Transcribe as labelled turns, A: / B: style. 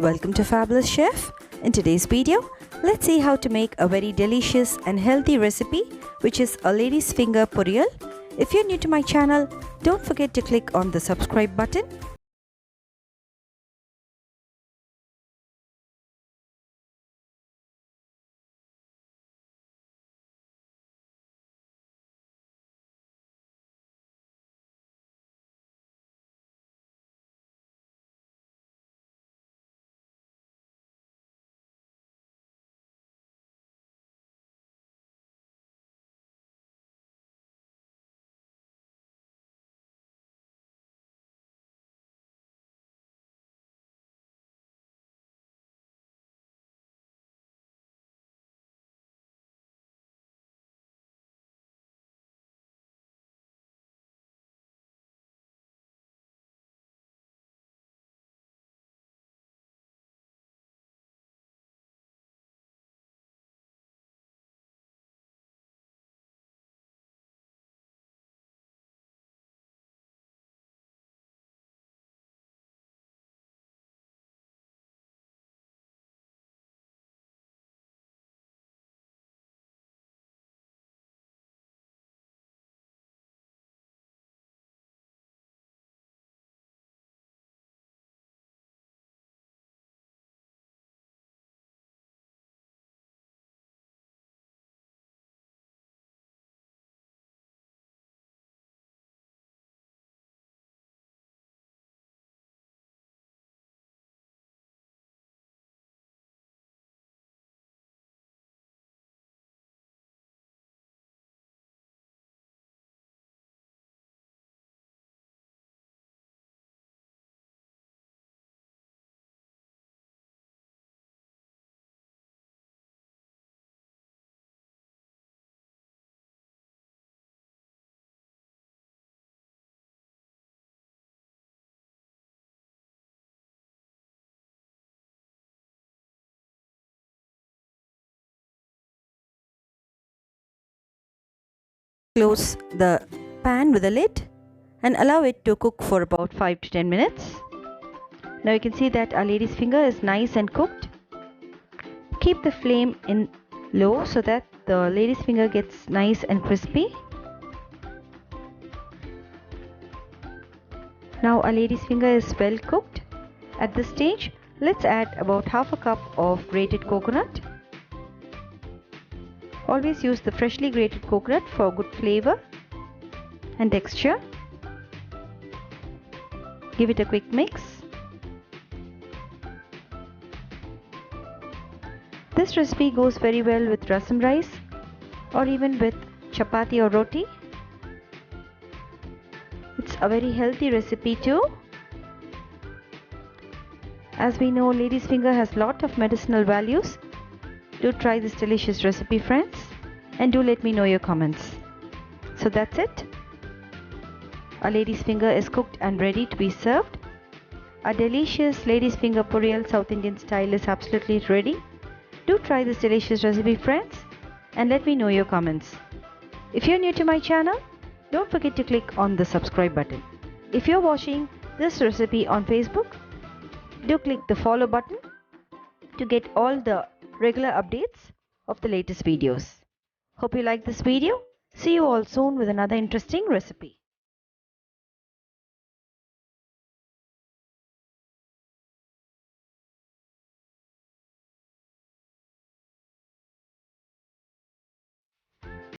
A: welcome to Fabulous Chef. In today's video, let's see how to make a very delicious and healthy recipe, which is a lady's finger poriyal. If you're new to my channel, don't forget to click on the subscribe button. Close the pan with a lid and allow it to cook for about 5 to 10 minutes. Now you can see that our lady's finger is nice and cooked. Keep the flame in low so that the lady's finger gets nice and crispy. Now our lady's finger is well cooked. At this stage, let's add about half a cup of grated coconut. Always use the freshly grated coconut for good flavor and texture. Give it a quick mix. This recipe goes very well with rasam rice or even with chapati or roti. It's a very healthy recipe too. As we know, lady's finger has lot of medicinal values. Do try this delicious recipe, friends, and do let me know your comments. So that's it. Our lady's finger is cooked and ready to be served. Our delicious lady's finger poriyal South Indian style is absolutely ready. Do try this delicious recipe, friends, and let me know your comments. If you're new to my channel, don't forget to click on the subscribe button. If you're watching this recipe on Facebook, do click the follow button to get all the regular updates of the latest videos. Hope you like this video. See you all soon with another interesting recipe.